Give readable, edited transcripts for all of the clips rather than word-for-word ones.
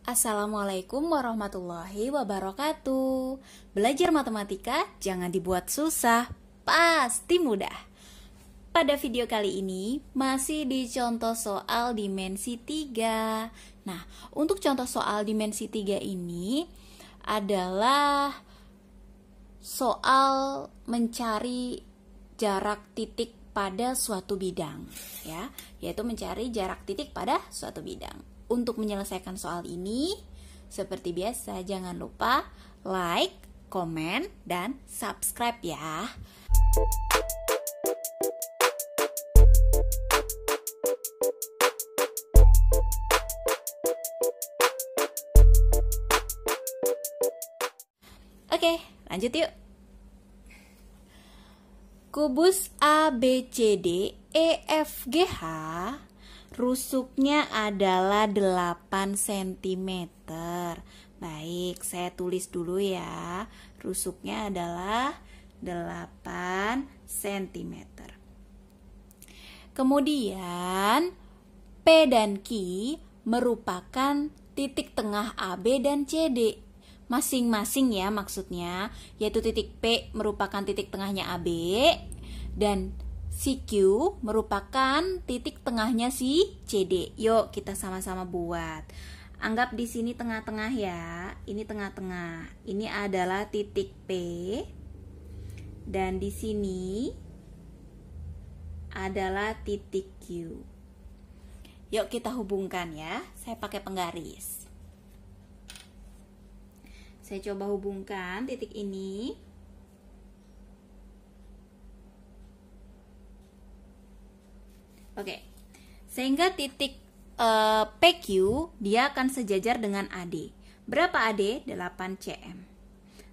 Assalamualaikum warahmatullahi wabarakatuh. Belajar matematika jangan dibuat susah, pasti mudah. Pada video kali ini masih di contoh soal dimensi 3. Nah, untuk contoh soal dimensi 3 ini adalah soal mencari jarak titik pada suatu bidang, ya, yaitu mencari jarak titik pada suatu bidang. Untuk menyelesaikan soal ini, seperti biasa jangan lupa like, komen, dan subscribe ya. Oke, lanjut yuk. Kubus ABCD EFGH rusuknya adalah 8 cm. Baik, saya tulis dulu ya. Rusuknya adalah 8 cm. Kemudian P dan Q merupakan titik tengah AB dan CD. Masing-masing ya maksudnya, yaitu titik P merupakan titik tengahnya AB dan si Q merupakan titik tengahnya si CD. Yuk kita sama-sama buat. Anggap di sini tengah-tengah ya. Ini tengah-tengah. Ini adalah titik P. Dan di sini adalah titik Q. Yuk kita hubungkan ya. Saya pakai penggaris. Saya coba hubungkan titik ini. Oke, sehingga titik PQ dia akan sejajar dengan AD. Berapa AD? 8 cm.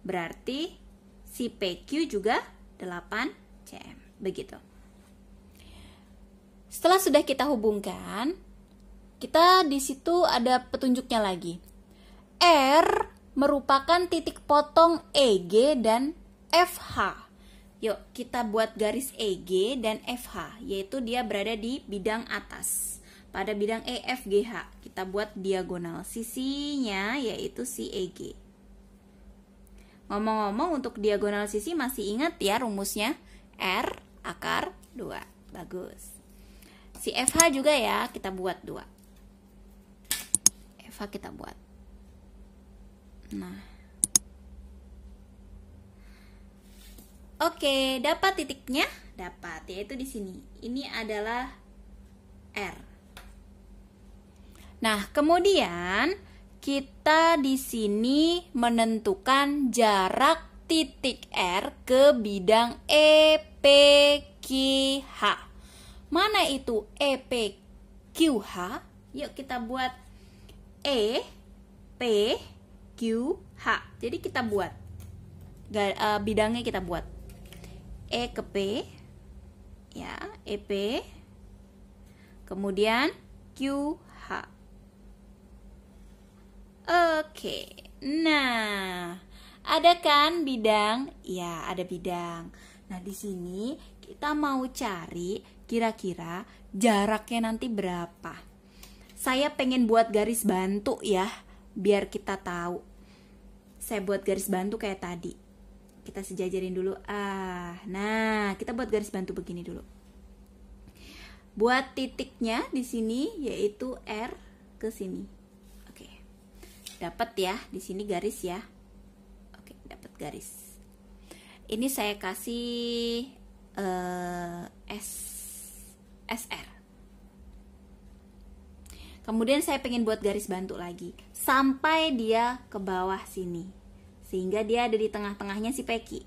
Berarti si PQ juga 8 cm. Begitu. Setelah sudah kita hubungkan, kita di situ ada petunjuknya lagi. R merupakan titik potong EG dan FH. Yuk, kita buat garis EG dan FH, yaitu dia berada di bidang atas. Pada bidang EFGH, kita buat diagonal sisinya, yaitu si EG. Ngomong-ngomong, untuk diagonal sisi masih ingat ya rumusnya? R akar 2. Bagus. Si FH juga ya, kita buat 2. FH kita buat. Nah. Oke, dapat titiknya? Dapat, yaitu di sini. Ini adalah R. Nah, kemudian kita di sini menentukan jarak titik R ke bidang EPQH. Mana itu EPQH? Yuk kita buat EPQH. Jadi kita buat bidangnya kita buat E ke P, ya, EP, kemudian QH. Oke, nah, ada kan bidang? Ya, ada bidang. Nah, di sini kita mau cari kira-kira jaraknya nanti berapa. Saya pengen buat garis bantu ya, biar kita tahu. Saya buat garis bantu kayak tadi. Kita sejajarin dulu. Nah, kita buat garis bantu begini dulu. Buat titiknya di sini yaitu R ke sini. Oke. Dapat ya di sini garis ya. Oke, dapat garis. Ini saya kasih SR. Kemudian saya pengen buat garis bantu lagi sampai dia ke bawah sini. Sehingga dia ada di tengah-tengahnya si PQ.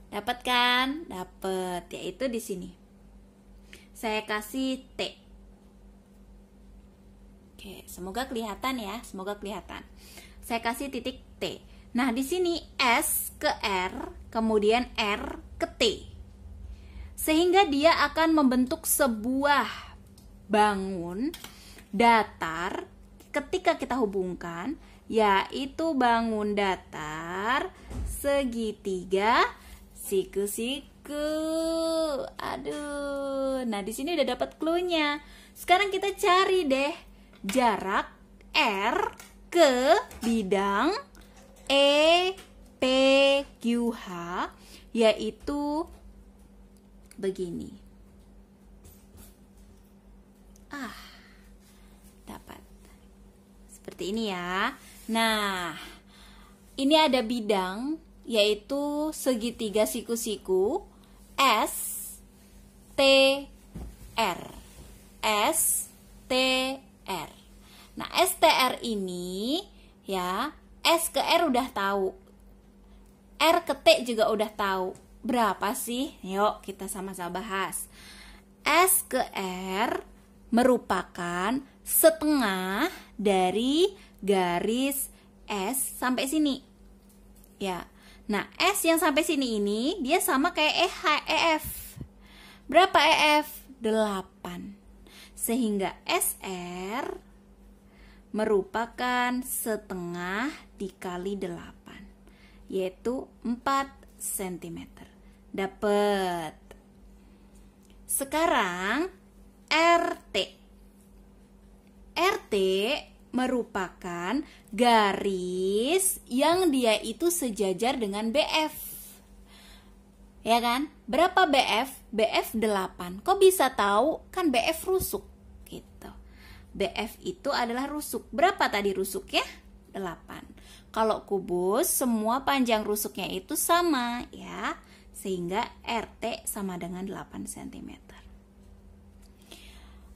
Dapat kan? Dapat, yaitu di sini. Saya kasih T. Oke, semoga kelihatan ya, semoga kelihatan. Saya kasih titik T. Nah, di sini S ke R, kemudian R ke T. Sehingga dia akan membentuk sebuah bangun datar ketika kita hubungkan, yaitu bangun datar segitiga siku-siku. Aduh, Nah, di sini udah dapat clue-nya. Sekarang kita cari deh jarak R ke bidang EPQH, yaitu begini. Dapat. Seperti ini ya. Nah, ini ada bidang, yaitu segitiga siku-siku STR. STR. Nah, STR ini ya, S ke R udah tahu. R ke T juga udah tahu. Berapa sih? Yuk kita sama-sama bahas. S ke R merupakan setengah dari garis S sampai sini. Ya. Nah, S yang sampai sini ini dia sama kayak EF. Berapa EF? 8. Sehingga SR merupakan setengah dikali 8, yaitu 4 cm. Dapat. Sekarang RT. RT merupakan garis yang dia itu sejajar dengan BF. Ya kan? Berapa BF? BF 8. Kok bisa tahu? Kan BF rusuk gitu. BF itu adalah rusuk. Berapa tadi rusuknya? 8. Kalau kubus, semua panjang rusuknya itu sama ya. Sehingga RT sama dengan 8 cm.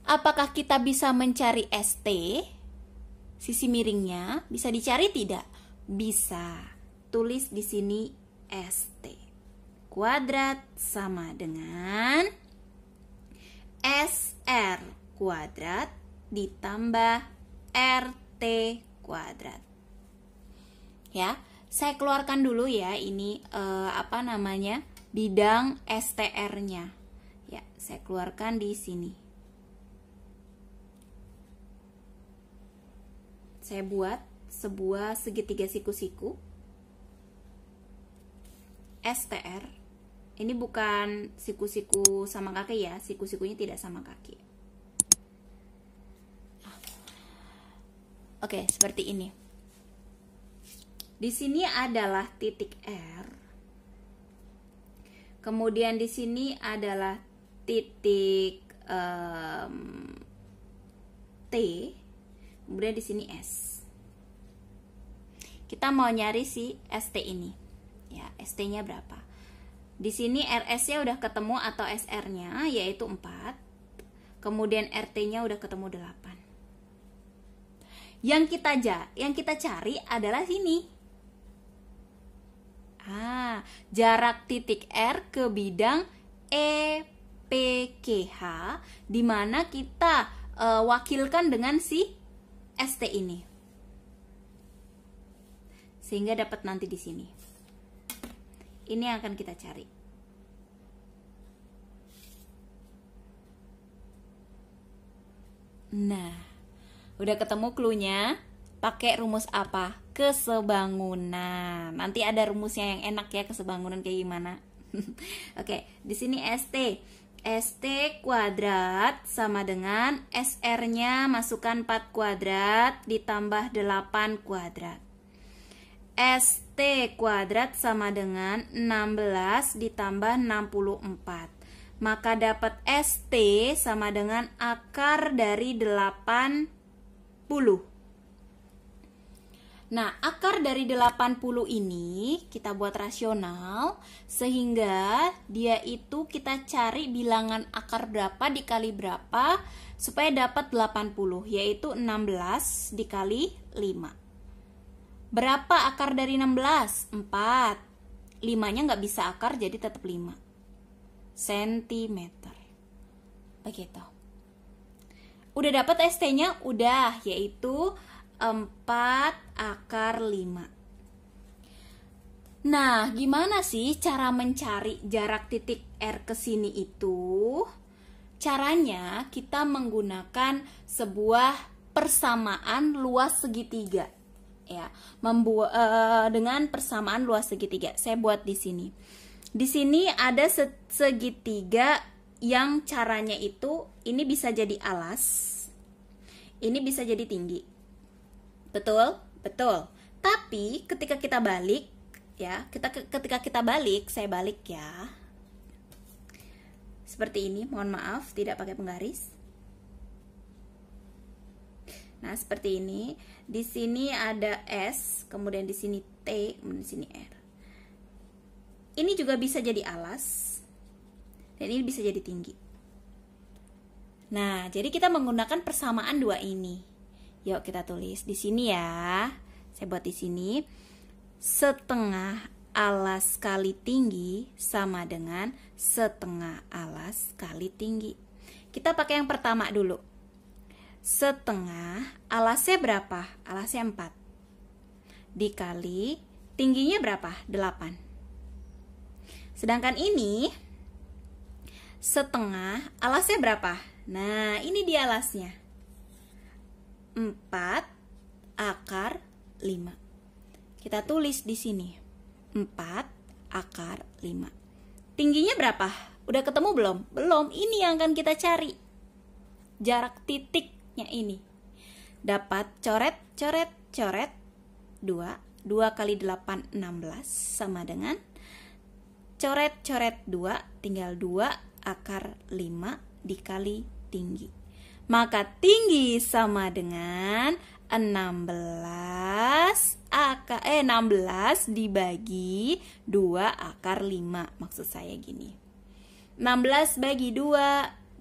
Apakah kita bisa mencari ST? Sisi miringnya bisa dicari tidak? Bisa. Tulis di sini ST. Kuadrat sama dengan SR kuadrat ditambah RT kuadrat. Ya, saya keluarkan dulu ya ini bidang STR-nya. Ya, saya keluarkan di sini. Saya buat sebuah segitiga siku-siku STR. Ini bukan siku-siku sama kaki ya, siku-sikunya tidak sama kaki. Oke, seperti ini. Di sini adalah titik R. Kemudian di sini adalah titik T. Kemudian di sini S. Kita mau nyari si ST ini. Ya, ST-nya berapa? Di sini RS-nya udah ketemu atau SR-nya yaitu 4. Kemudian RT-nya udah ketemu 8. Yang kita cari adalah sini. Jarak titik R ke bidang EPQH, di mana kita wakilkan dengan si ST ini. Sehingga dapat nanti di sini. Ini yang akan kita cari. Nah, udah ketemu clue-nya? Pakai rumus apa? Kesebangunan. Nanti ada rumusnya yang enak ya, kesebangunan kayak gimana. Oke, di sini ST. ST kuadrat sama dengan SR-nya masukkan 4 kuadrat ditambah 8 kuadrat. ST kuadrat sama dengan 16 ditambah 64. Maka dapat ST sama dengan akar dari 80. Nah, akar dari 80 ini kita buat rasional, sehingga dia itu kita cari bilangan akar berapa dikali berapa supaya dapat 80, yaitu 16 dikali 5. Berapa akar dari 16? 4. 5-nya nggak bisa akar, jadi tetap 5 cm. Begitu. Udah dapat ST-nya? Udah, yaitu 4 akar 5. Nah, gimana sih cara mencari jarak titik R ke sini itu? Caranya kita menggunakan sebuah persamaan luas segitiga. Ya, dengan persamaan luas segitiga. Saya buat di sini. Di sini ada segitiga yang caranya itu ini bisa jadi alas, ini bisa jadi tinggi. Betul? Betul. Tapi ketika kita balik ya, ketika kita balik, saya balik ya. Seperti ini, mohon maaf tidak pakai penggaris. Nah, seperti ini. Di sini ada S, kemudian di sini T, kemudian di sini R. Ini juga bisa jadi alas, dan ini bisa jadi tinggi. Nah, jadi kita menggunakan persamaan dua ini. Yuk kita tulis di sini ya. Saya buat di sini. Setengah alas kali tinggi sama dengan setengah alas kali tinggi. Kita pakai yang pertama dulu. Setengah, alasnya berapa? Alasnya 4. Dikali, tingginya berapa? 8. Sedangkan ini, setengah, alasnya berapa? Nah, ini dia alasnya. 4 akar 5. Kita tulis di sini. 4 akar 5. Tingginya berapa? Udah ketemu belum? Belum, ini yang akan kita cari. Jarak titik ini dapat coret 2 kali 8 16 sama dengan coret 2 tinggal 2 akar 5 dikali tinggi, maka tinggi sama dengan 16 dibagi 2 akar 5. Maksud saya gini, 16 bagi 2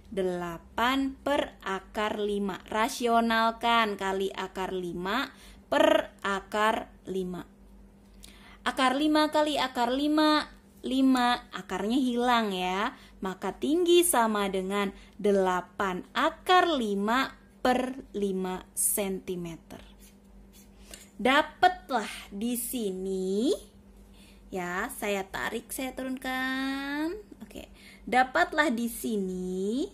8 per akar 5. Rasionalkan, kali akar 5 per akar 5. Akar 5 kali akar 5, 5. Akarnya hilang ya. Maka tinggi sama dengan 8 akar 5 per 5 cm. Dapatlah di sini. Ya, saya tarik, saya turunkan. Oke. Dapatlah di sini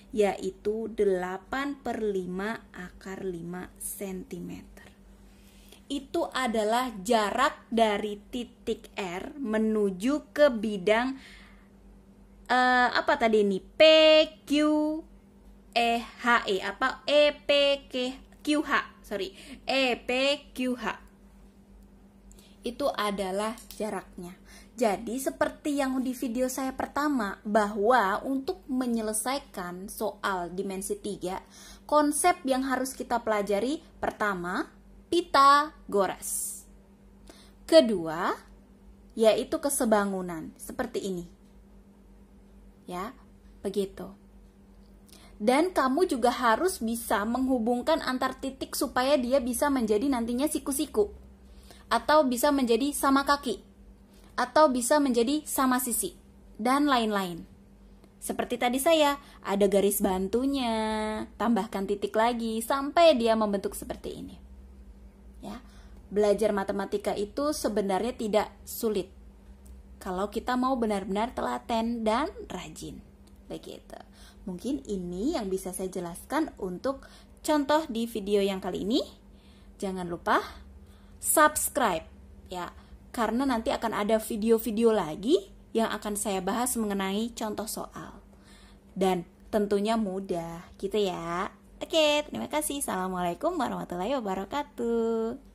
yaitu 8 per 5 akar 5 cm. Itu adalah jarak dari titik R menuju ke bidang apa tadi ini? P, Q, E, H, E. Apa? E, P, Q, H. Sorry. E, P, Q, H. Itu adalah jaraknya. Jadi seperti yang di video saya pertama, bahwa untuk menyelesaikan soal dimensi 3, konsep yang harus kita pelajari pertama, Pitagoras. Kedua, yaitu kesebangunan, seperti ini. Ya, begitu. Dan kamu juga harus bisa menghubungkan antar titik supaya dia bisa menjadi nantinya siku-siku. Atau bisa menjadi sama kaki. Atau bisa menjadi sama sisi, dan lain-lain. Seperti tadi saya, ada garis bantunya, tambahkan titik lagi, sampai dia membentuk seperti ini. Ya, belajar matematika itu sebenarnya tidak sulit, kalau kita mau benar-benar telaten dan rajin. Begitu. Mungkin ini yang bisa saya jelaskan untuk contoh di video yang kali ini. Jangan lupa subscribe, ya. Karena nanti akan ada video-video lagi yang akan saya bahas mengenai contoh soal. Dan tentunya mudah gitu ya. Oke, terima kasih. Assalamualaikum warahmatullahi wabarakatuh.